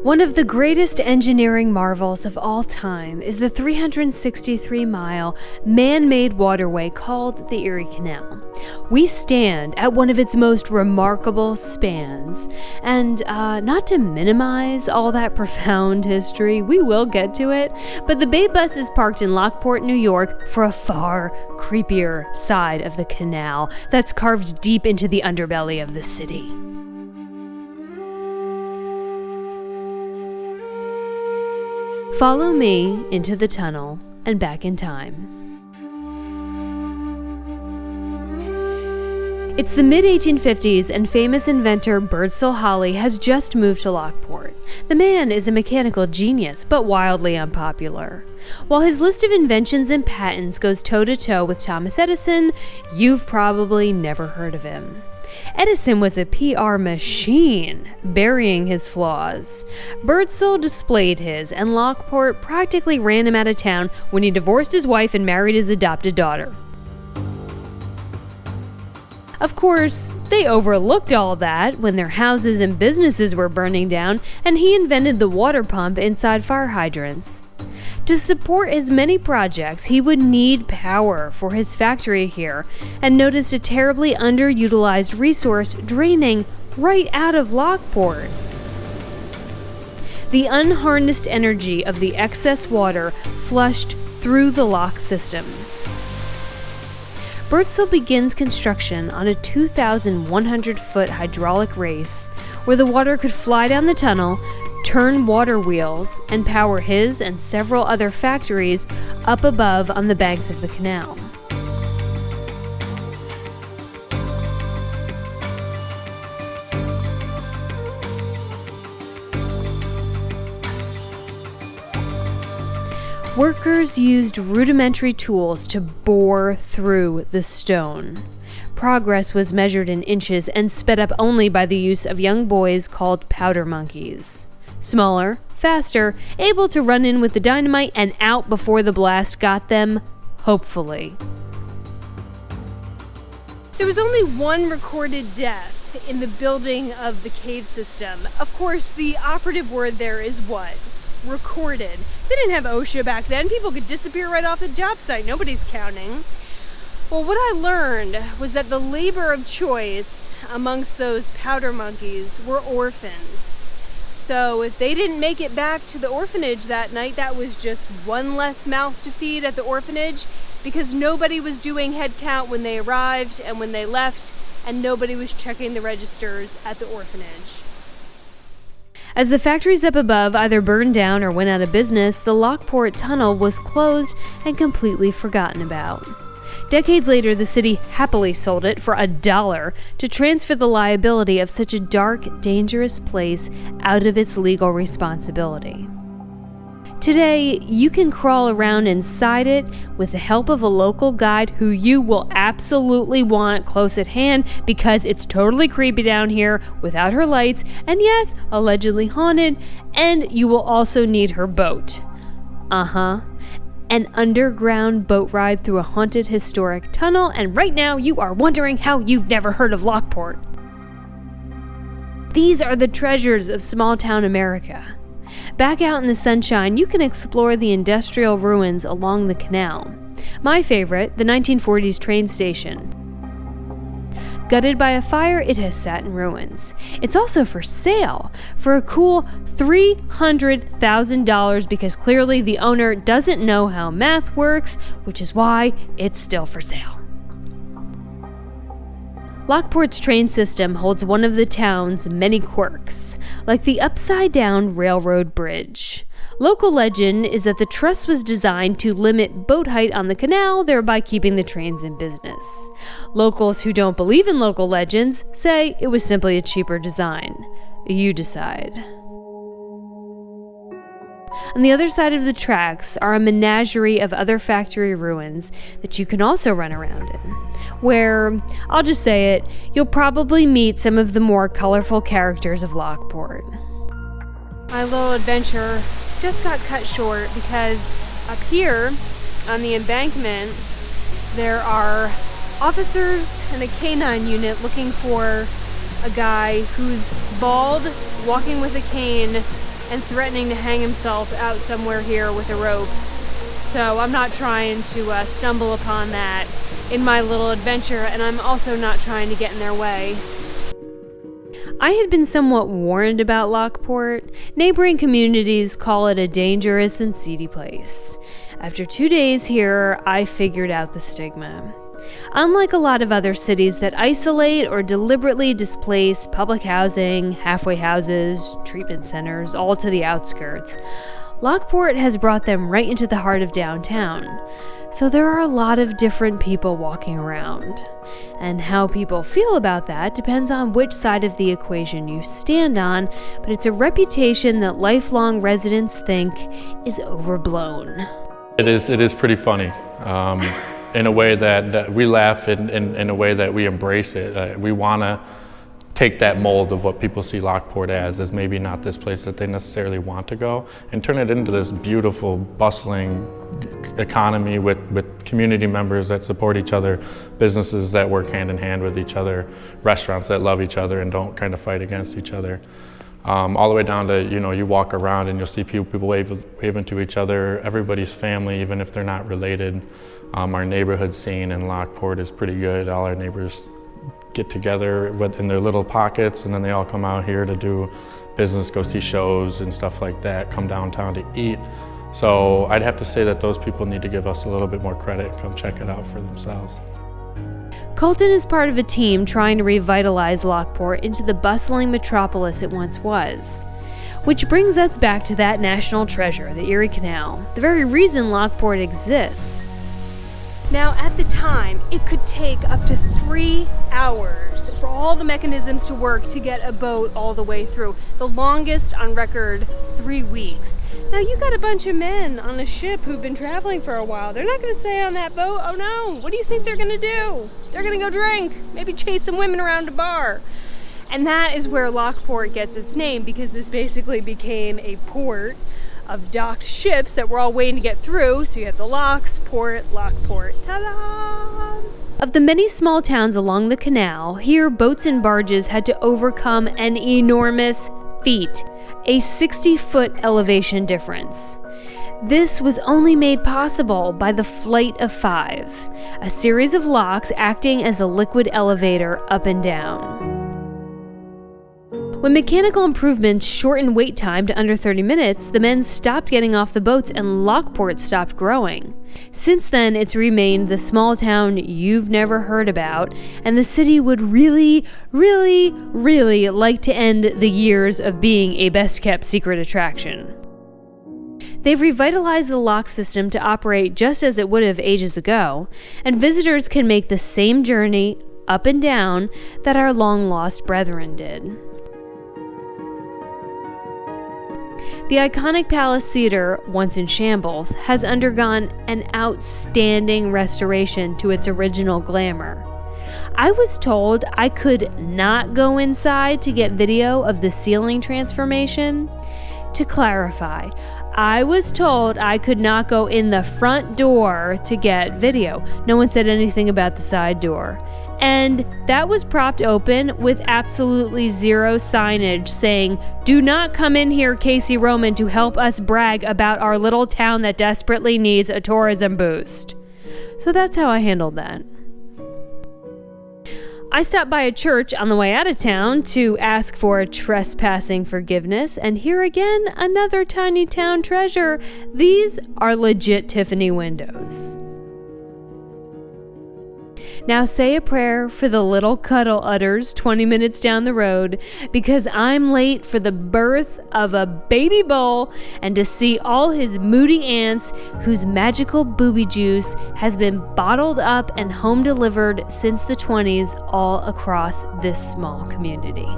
One of the greatest engineering marvels of all time is the 363-mile man-made waterway called the Erie Canal. We stand at one of its most remarkable spans, and not to minimize all that profound history, we will get to it, but the Bay Bus is parked in Lockport, New York for a far creepier side of the canal that's carved deep into the underbelly of the city. Follow me into the tunnel and back in time. It's the mid-1850s and famous inventor Birdsall Holly has just moved to Lockport. The man is a mechanical genius, but wildly unpopular. While his list of inventions and patents goes toe-to-toe with Thomas Edison, you've probably never heard of him. Edison was a PR machine, burying his flaws. Birdsall displayed his, and Lockport practically ran him out of town when he divorced his wife and married his adopted daughter. Of course, they overlooked all that when their houses and businesses were burning down, and he invented the water pump inside fire hydrants. To support his many projects, he would need power for his factory here, and noticed a terribly underutilized resource draining right out of Lockport. The unharnessed energy of the excess water flushed through the lock system. Birdsall begins construction on a 2,100-foot hydraulic race where the water could fly down the tunnel, turn water wheels, and power his and several other factories up above on the banks of the canal. Workers used rudimentary tools to bore through the stone. Progress was measured in inches and sped up only by the use of young boys called powder monkeys. Smaller, faster, able to run in with the dynamite and out before the blast got them, hopefully. There was only one recorded death in the building of the cave system. Of course, the operative word there is what? Recorded. They didn't have OSHA back then. People could disappear right off the job site. Nobody's counting. Well, what I learned was that the labor of choice amongst those powder monkeys were orphans. So if they didn't make it back to the orphanage that night, that was just one less mouth to feed at the orphanage, because nobody was doing head count when they arrived and when they left, and nobody was checking the registers at the orphanage. As the factories up above either burned down or went out of business, the Lockport Tunnel was closed and completely forgotten about. Decades later, the city happily sold it for $1 to transfer the liability of such a dark, dangerous place out of its legal responsibility. Today, you can crawl around inside it with the help of a local guide who you will absolutely want close at hand because it's totally creepy down here without her lights, and yes, allegedly haunted, and you will also need her boat. An underground boat ride through a haunted historic tunnel, and right now you are wondering how you've never heard of Lockport. These are the treasures of small-town America. Back out in the sunshine, you can explore the industrial ruins along the canal. My favorite, the 1940s train station. Gutted by a fire, it has sat in ruins. It's also for sale for a cool $300,000 because clearly the owner doesn't know how math works, which is why it's still for sale. Lockport's train system holds one of the town's many quirks, like the upside-down railroad bridge. Local legend is that the truss was designed to limit boat height on the canal, thereby keeping the trains in business. Locals who don't believe in local legends say it was simply a cheaper design. You decide. On the other side of the tracks are a menagerie of other factory ruins that you can also run around in, where, I'll just say it, you'll probably meet some of the more colorful characters of Lockport. My little adventure just got cut short because up here on the embankment there are officers and a canine unit looking for a guy who's bald, walking with a cane, and threatening to hang himself out somewhere here with a rope. So I'm not trying to stumble upon that in my little adventure, and I'm also not trying to get in their way. I had been somewhat warned about Lockport. Neighboring communities call it a dangerous and seedy place. After 2 days here, I figured out the stigma. Unlike a lot of other cities that isolate or deliberately displace public housing, halfway houses, treatment centers, all to the outskirts, Lockport has brought them right into the heart of downtown. So there are a lot of different people walking around. And how people feel about that depends on which side of the equation you stand on, but it's a reputation that lifelong residents think is overblown. It is pretty funny. In a way that we laugh, in a way that we embrace it. We want to take that mold of what people see Lockport as maybe not this place that they necessarily want to go, and turn it into this beautiful, bustling economy with community members that support each other, businesses that work hand in hand with each other, restaurants that love each other and don't kind of fight against each other. All the way down to, you walk around and you'll see people waving to each other, everybody's family, even if they're not related. Our neighborhood scene in Lockport is pretty good. All our neighbors get together in their little pockets, and then they all come out here to do business, go see shows and stuff like that, come downtown to eat. So I'd have to say that those people need to give us a little bit more credit, come check it out for themselves. Colton is part of a team trying to revitalize Lockport into the bustling metropolis it once was. Which brings us back to that national treasure, the Erie Canal, the very reason Lockport exists. Now, at the time, it could take up to 3 hours for all the mechanisms to work to get a boat all the way through. The longest on record, 3 weeks. Now, you got a bunch of men on a ship who've been traveling for a while. They're not going to stay on that boat. Oh no, what do you think they're going to do? They're going to go drink, maybe chase some women around a bar. And that is where Lockport gets its name, because this basically became a port of docked ships that were all waiting to get through. So you have the locks, port, Lockport, ta-da! Of the many small towns along the canal, here boats and barges had to overcome an enormous feat, a 60-foot elevation difference. This was only made possible by the Flight of 5, a series of locks acting as a liquid elevator up and down. When mechanical improvements shortened wait time to under 30 minutes, the men stopped getting off the boats and Lockport stopped growing. Since then, it's remained the small town you've never heard about, and the city would really, really, really like to end the years of being a best-kept secret attraction. They've revitalized the lock system to operate just as it would have ages ago, and visitors can make the same journey up and down that our long-lost brethren did. The iconic Palace Theater, once in shambles, has undergone an outstanding restoration to its original glamour. I was told I could not go inside to get video of the ceiling transformation. To clarify, I was told I could not go in the front door to get video. No one said anything about the side door. And that was propped open with absolutely zero signage saying, "Do not come in here, Casey Roman, to help us brag about our little town that desperately needs a tourism boost." So that's how I handled that. I stopped by a church on the way out of town to ask for trespassing forgiveness, and here again, another tiny town treasure. These are legit Tiffany windows. Now say a prayer for the little cuddle udders 20 minutes down the road, because I'm late for the birth of a baby bull and to see all his moody aunts whose magical booby juice has been bottled up and home delivered since the 20s all across this small community.